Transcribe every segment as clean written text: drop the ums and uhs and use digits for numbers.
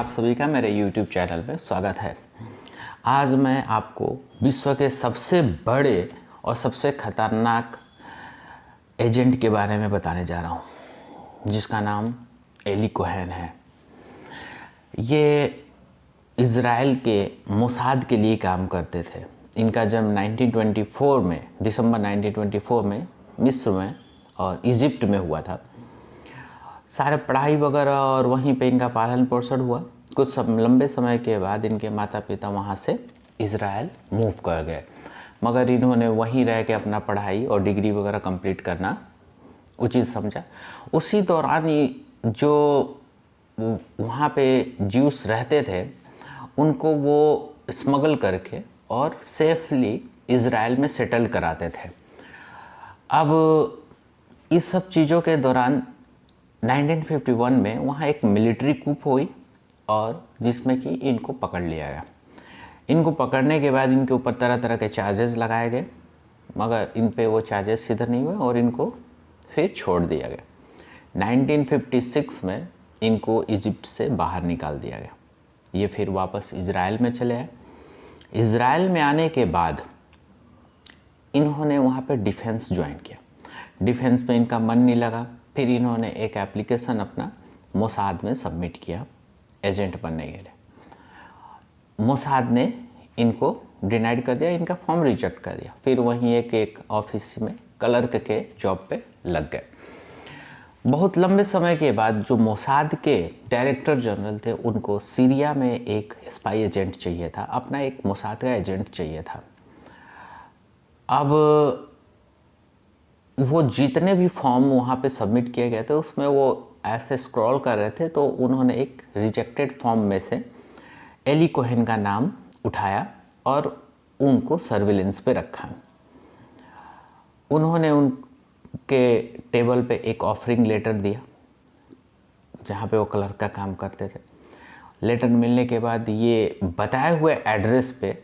सभी का मेरे YouTube चैनल में स्वागत है। आज मैं आपको विश्व के सबसे बड़े और सबसे खतरनाक एजेंट के बारे में बताने जा रहा हूँ, जिसका नाम एली कोहेन है। ये इज़राइल के मोसाद के लिए काम करते थे। इनका जन्म 1924 में, दिसंबर 1924 में मिस्र में और इजिप्ट में हुआ था। सारे पढ़ाई वगैरह और वहीं पे इनका पालन पोषण हुआ। कुछ लंबे समय के बाद इनके माता पिता वहाँ से इज़राइल मूव कर गए, मगर इन्होंने वहीं रह के अपना पढ़ाई और डिग्री वगैरह कंप्लीट करना उचित समझा। उसी दौरान ही जो वहाँ पे ज्यूस रहते थे उनको वो स्मगल करके और सेफली इज़राइल में सेटल कराते थे। अब इस सब चीज़ों के दौरान 1951 में वहाँ एक मिलिट्री कूप हुई और जिसमें कि इनको पकड़ लिया गया। इनको पकड़ने के बाद इनके ऊपर तरह तरह के चार्जेस लगाए गए, मगर इन पे वो चार्जेस सिद्ध नहीं हुए और इनको फिर छोड़ दिया गया। 1956 में इनको इजिप्ट से बाहर निकाल दिया गया। ये फिर वापस इज़राइल में चले आए। इज़राइल में आने के बाद इन्होंने वहाँ पे डिफेंस ज्वाइन किया। डिफेंस में इनका मन नहीं लगा। फिर इन्होंने एक एप्लीकेशन अपना मोसाद में सबमिट किया एजेंट बनने के लिए। मोसाद ने इनको डिनाइड कर दिया, इनका फॉर्म रिजेक्ट कर दिया। फिर वहीं एक ऑफिस में क्लर्क के जॉब पे लग गए। बहुत लंबे समय के बाद जो मोसाद के डायरेक्टर जनरल थे उनको सीरिया में एक स्पाई एजेंट चाहिए था, अपना एक मोसाद का एजेंट चाहिए था। अब वो जितने भी फॉर्म वहाँ पे सबमिट किए गए थे उसमें वो ऐसे स्क्रॉल कर रहे थे तो उन्होंने एक रिजेक्टेड फॉर्म में से एली कोहेन का नाम उठाया और उनको सर्विलेंस पे रखा। उन्होंने उनके टेबल पे एक ऑफरिंग लेटर दिया जहाँ पे वो क्लर्क का काम करते थे। लेटर मिलने के बाद ये बताए हुए एड्रेस पे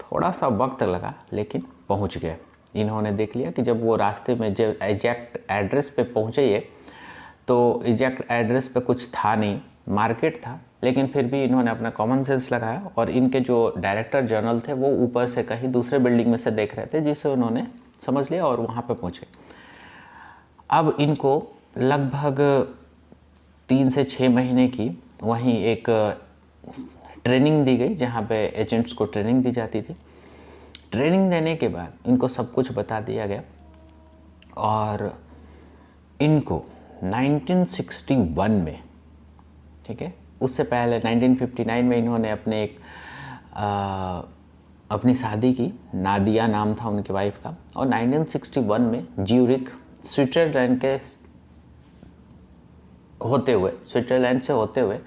थोड़ा सा वक्त लगा, लेकिन पहुँच गए। इन्होंने देख लिया कि जब वो रास्ते में जब एग्जैक्ट एड्रेस पे पहुँचे ये, तो एग्जैक्ट एड्रेस पे कुछ था नहीं, मार्केट था, लेकिन फिर भी इन्होंने अपना कॉमन सेंस लगाया और इनके जो डायरेक्टर जनरल थे वो ऊपर से कहीं दूसरे बिल्डिंग में से देख रहे थे, जिसे उन्होंने समझ लिया और वहाँ पे पहुँचे। अब इनको लगभग 3 से 6 महीने की वहीं एक ट्रेनिंग दी गई, जहाँ पे एजेंट्स को ट्रेनिंग दी जाती थी। ट्रेनिंग देने के बाद इनको सब कुछ बता दिया गया और इनको 1961 में, ठीक है, उससे पहले 1959 में इन्होंने अपनी शादी की। नादिया नाम था उनकी वाइफ का। और 1961 में ज्यूरिख स्विट्ज़रलैंड से होते हुए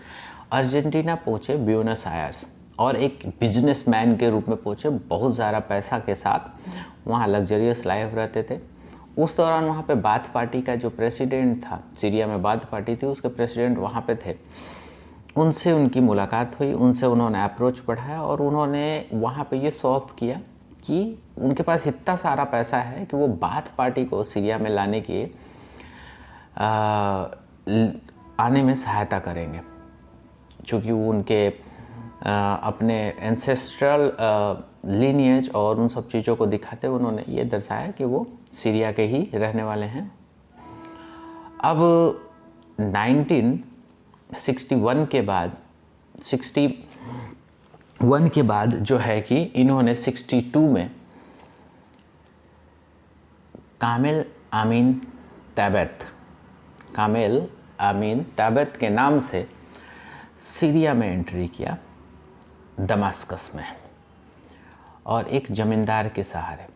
अर्जेंटीना पहुँचे, ब्यूनस आयर्स, और एक बिजनेसमैन के रूप में पहुँचे। बहुत ज़्यादा पैसा के साथ वहाँ लग्जरियस लाइफ रहते थे। उस दौरान वहाँ पे बाथ पार्टी का जो प्रेसिडेंट था, सीरिया में बाथ पार्टी थी, उसके प्रेसिडेंट वहाँ पे थे। उनसे उनकी मुलाकात हुई, उनसे उन्होंने अप्रोच बढ़ाया और उन्होंने वहाँ पे ये शो ऑफ किया कि उनके पास इतना सारा पैसा है कि वो बाथ पार्टी को सीरिया में लाने की आने में सहायता करेंगे, क्योंकि वो उनके अपने एंसेस्ट्रल लीनिएज और उन सब चीज़ों को दिखाते हुए उन्होंने ये दर्शाया कि वो सीरिया के ही रहने वाले हैं। अब 1961 के बाद जो है कि इन्होंने 62 में कामिल आमीन तैबत के नाम से सीरिया में एंट्री किया, दमास्कस में, और एक ज़मींदार के सहारे।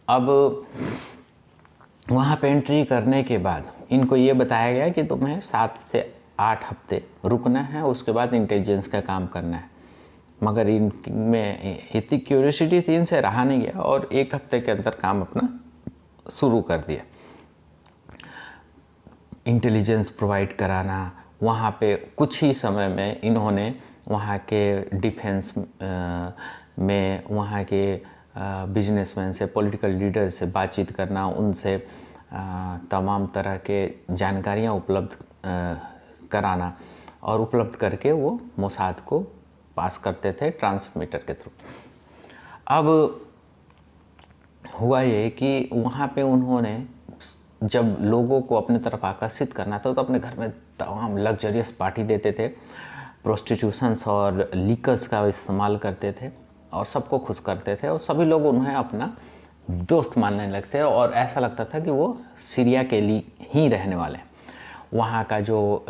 अब वहाँ पे एंट्री करने के बाद इनको ये बताया गया कि तुम्हें 7 से 8 हफ्ते रुकना है, उसके बाद इंटेलिजेंस का काम करना है। मगर इनमें इतनी क्यूरियोसिटी थी, इनसे रहा नहीं गया और 1 हफ्ते के अंदर काम अपना शुरू कर दिया। इंटेलिजेंस प्रोवाइड कराना, वहाँ पे कुछ ही समय में इन्होंने वहाँ के डिफेंस में वहाँ के बिजनेसमैन से, पॉलिटिकल लीडर से बातचीत करना, उनसे तमाम तरह के जानकारियाँ उपलब्ध कराना, और उपलब्ध करके वो मोसाद को पास करते थे ट्रांसमीटर के थ्रू। अब हुआ ये कि वहाँ पे उन्होंने जब लोगों को अपने तरफ आकर्षित करना था तो अपने घर में तमाम लग्जरियस पार्टी देते थे, प्रोस्टिट्यूशंस और लीकर्स का इस्तेमाल करते थे और सबको खुश करते थे और सभी लोग उन्हें अपना दोस्त मानने लगते और ऐसा लगता था कि वो सीरिया के लिए ही रहने वाले हैं। वहाँ का जो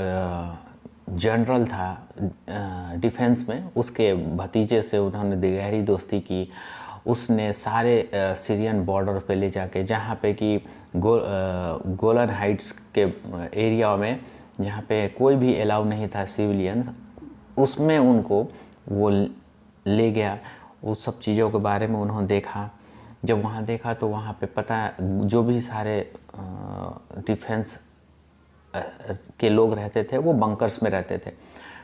जनरल था डिफेंस में, उसके भतीजे से उन्होंने गहरी दोस्ती की। उसने सारे सीरियन बॉर्डर पे ले जाके, जहाँ पे कि गोलन हाइट्स के एरिया में जहाँ पे कोई भी अलाउ नहीं था सिविलियन, उसमें उनको वो ले गया। उस सब चीज़ों के बारे में उन्होंने देखा। जब वहाँ देखा तो वहाँ पे पता जो भी सारे डिफेंस के लोग रहते थे वो बंकर्स में रहते थे।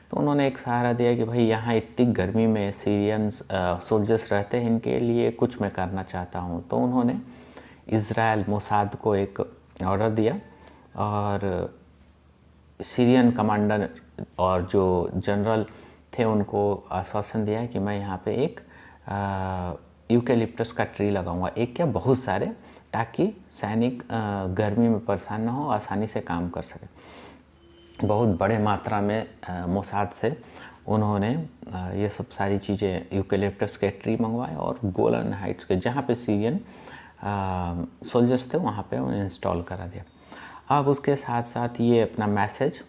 तो उन्होंने एक सहारा दिया कि भाई यहाँ इतनी गर्मी में सीरियंस सोल्जर्स रहते हैं, इनके लिए कुछ मैं करना चाहता हूँ। तो उन्होंने इज़राइल मोसाद को एक ऑर्डर दिया और सीरियन कमांडर और जो जनरल थे उनको आश्वासन दिया कि मैं यहाँ पे एक यूकेलिप्टस का ट्री लगाऊंगा, एक क्या बहुत सारे, ताकि सैनिक गर्मी में परेशान ना हो, आसानी से काम कर सके। बहुत बड़े मात्रा में मोसाद से उन्होंने ये सब सारी चीज़ें यूकेलिप्टस के ट्री मंगवाए और गोलन हाइट्स के जहाँ पे सीरियन सोल्जर्स थे वहाँ पे उन्हें इंस्टॉल करा दिया। अब उसके साथ साथ ये अपना मैसेज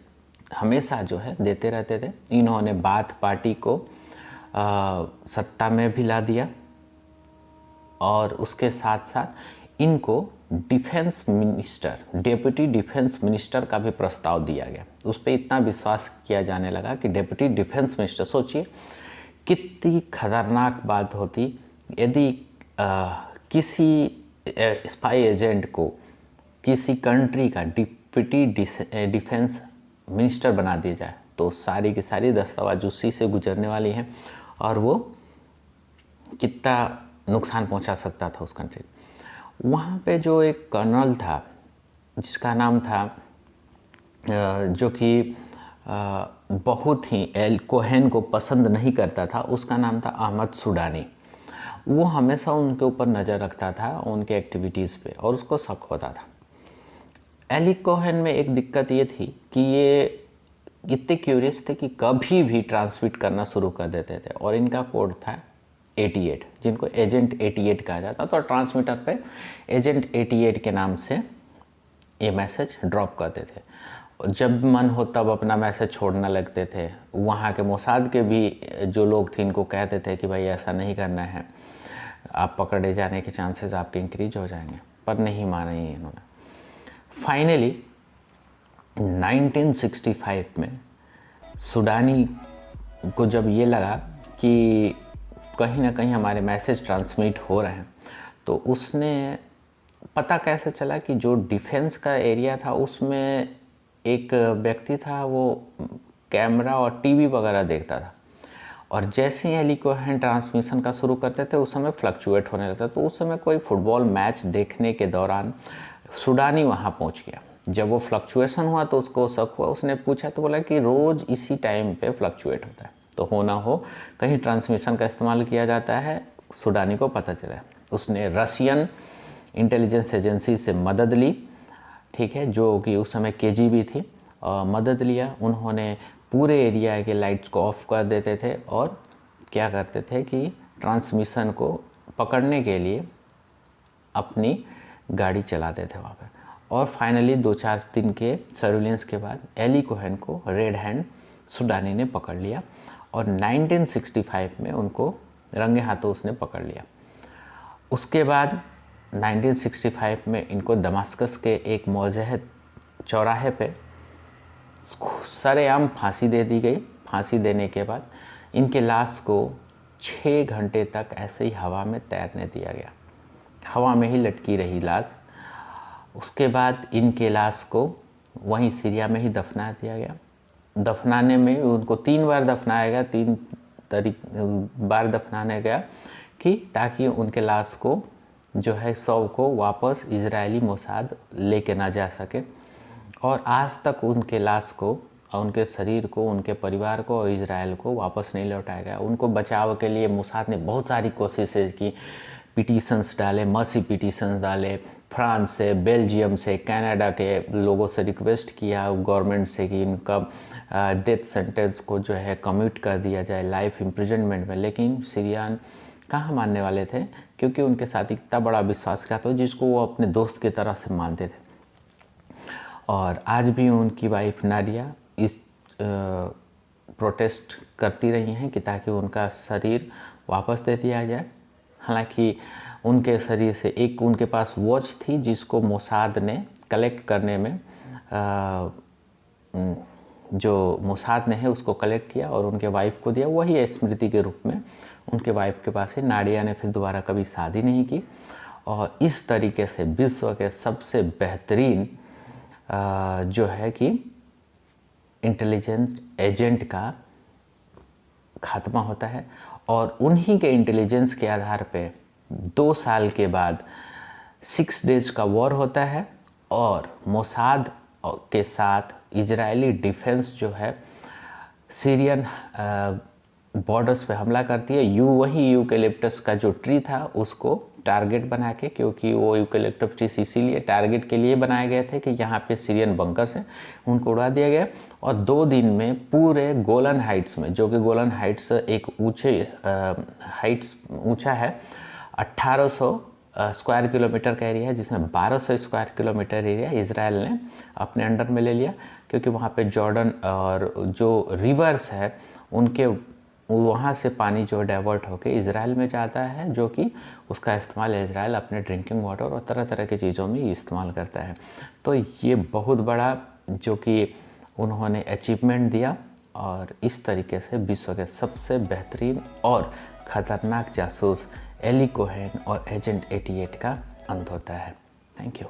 हमेशा जो है देते रहते थे। इन्होंने बाथ पार्टी को सत्ता में भी ला दिया और उसके साथ साथ इनको defence minister, deputy defence minister का भी प्रस्ताव दिया गया। उस पर इतना विश्वास किया जाने लगा कि डेप्यूटी डिफेंस मिनिस्टर, सोचिए कितनी खतरनाक बात होती यदि किसी स्पाई एजेंट को किसी कंट्री का डिप्टी डिफेंस मिनिस्टर बना दिया जाए तो सारी की सारी दस्तावेज उसी से गुजरने वाली हैं और वो कितना नुकसान पहुंचा सकता था उस कंट्री। वहाँ पे जो एक कर्नल था जिसका नाम था जो कि बहुत ही एल कोहेन को पसंद नहीं करता था, उसका नाम था अहमद सुडानी। वो हमेशा उनके ऊपर नज़र रखता था, उनके एक्टिविटीज़ पे, और उसको शक होता था। एली कोहेन में एक दिक्कत ये थी कि ये इतने क्यूरियस थे कि कभी भी ट्रांसमिट करना शुरू कर देते थे और इनका कोड था 88, जिनको एजेंट 88 कहा जाता। तो ट्रांसमीटर पे एजेंट 88 के नाम से ये मैसेज ड्रॉप करते थे। जब मन हो तब अपना मैसेज छोड़ना लगते थे। वहाँ के मोसाद के भी जो लोग थे इनको कहते थे कि भाई ऐसा नहीं करना है, आप पकड़े जाने के चांसेस आपके इंक्रीज हो जाएंगे, पर नहीं माने इन्होंने। फाइनली 1965 में सुडानी को जब ये लगा कि कहीं ना कहीं हमारे मैसेज ट्रांसमिट हो रहे हैं, तो उसने पता कैसे चला कि जो डिफेंस का एरिया था उसमें एक व्यक्ति था, वो कैमरा और टीवी वगैरह देखता था, और जैसे ही एली कोहेन ट्रांसमिशन का शुरू करते थे उस समय फ्लक्चुएट होने लगता। तो उस समय कोई फुटबॉल मैच देखने के दौरान सुडानी वहाँ पहुँच गया। जब वो फ्लक्चुएशन हुआ तो उसको शक हुआ, उसने पूछा तो बोला कि रोज़ इसी टाइम पे फ्लक्चुएट होता है, तो हो ना हो कहीं ट्रांसमिशन का इस्तेमाल किया जाता है। सुडानी को पता चला, उसने रशियन इंटेलिजेंस एजेंसी से मदद ली, ठीक है, जो कि उस समय केजीबी थी, मदद लिया। उन्होंने पूरे एरिया के लाइट्स को ऑफ कर देते थे और क्या करते थे कि ट्रांसमिशन को पकड़ने के लिए अपनी गाड़ी चलाते थे वहाँ पर। और फाइनली 2-4 दिन के सर्विलेंस के बाद एली कोहेन को रेड हैंड सुडानी ने पकड़ लिया और 1965 में उनको रंगे हाथों उसने पकड़ लिया। उसके बाद 1965 में इनको दमास्कस के एक मौजह चौराहे पे सरेआम फांसी दे दी गई। फांसी देने के बाद इनके लाश को 6 घंटे तक ऐसे ही हवा में तैरने दिया गया, हवा में ही लटकी रही लाश। उसके बाद इनके लाश को वहीं सीरिया में ही दफना दिया गया। दफनाने में उनको 3 बार दफनाया गया, 3 बार दफनाने गया कि ताकि उनके लाश को जो है शव को वापस इजरायली मोसाद लेके ना जा सके। और आज तक उनके लाश को और उनके शरीर को, उनके परिवार को और इजराइल को वापस नहीं लौटाया गया। उनको बचाव के लिए मोसाद ने बहुत सारी कोशिशें की, पिटीशंस डाले, मर्सी पिटीशंस डाले, फ्रांस से, बेल्जियम से, कनाडा के लोगों से रिक्वेस्ट किया गवर्नमेंट से कि इनका डेथ सेंटेंस को जो है कम्यूट कर दिया जाए लाइफ इम्प्रिजनमेंट में, लेकिन सीरियन कहाँ मानने वाले थे, क्योंकि उनके साथ इतना बड़ा विश्वासघात हो जिसको वो अपने दोस्त की तरह से मानते थे। और आज भी उनकी वाइफ नाडिया इस प्रोटेस्ट करती रही हैं कि ताकि उनका शरीर वापस दे दिया जाए। हालांकि उनके शरीर से एक उनके पास वॉच थी जिसको मोसाद ने कलेक्ट करने में जो मोसाद ने है उसको कलेक्ट किया और उनके वाइफ को दिया, वही स्मृति के रूप में उनके वाइफ के पास है। नाडिया ने फिर दोबारा कभी शादी नहीं की और इस तरीके से विश्व के सबसे बेहतरीन जो है कि इंटेलिजेंस एजेंट का खात्मा होता है। और उन्हीं के इंटेलिजेंस के आधार पे 2 साल के बाद 6 डेज का वॉर होता है और मोसाद के साथ इजरायली डिफेंस जो है सीरियन बॉर्डर्स पे हमला करती है। वही यूकेलिप्टस का जो ट्री था उसको टारगेट बना के, क्योंकि वो यूकेलिप्टस ट्री इसीलिए टारगेट के लिए बनाए गए थे कि यहाँ पे सीरियन बंकर्स हैं, उनको उड़ा दिया गया। और 2 दिन में पूरे गोलन हाइट्स में, जो कि गोलन हाइट्स एक ऊंचा है, 1800 स्क्वायर किलोमीटर का एरिया है, जिसमें 1200 स्क्वायर किलोमीटर एरिया इजराइल ने अपने अंडर में ले लिया, क्योंकि वहाँ पे जॉर्डन और जो रिवर्स है उनके वहाँ से पानी जो डाइवर्ट होकर इजराइल में जाता है, जो कि उसका इस्तेमाल इजराइल अपने ड्रिंकिंग वाटर और तरह तरह की चीज़ों में इस्तेमाल करता है। तो ये बहुत बड़ा जो कि उन्होंने अचीवमेंट दिया और इस तरीके से विश्व के सबसे बेहतरीन और ख़तरनाक जासूस एली कोहेन और एजेंट 88 का अंत होता है। Thank you.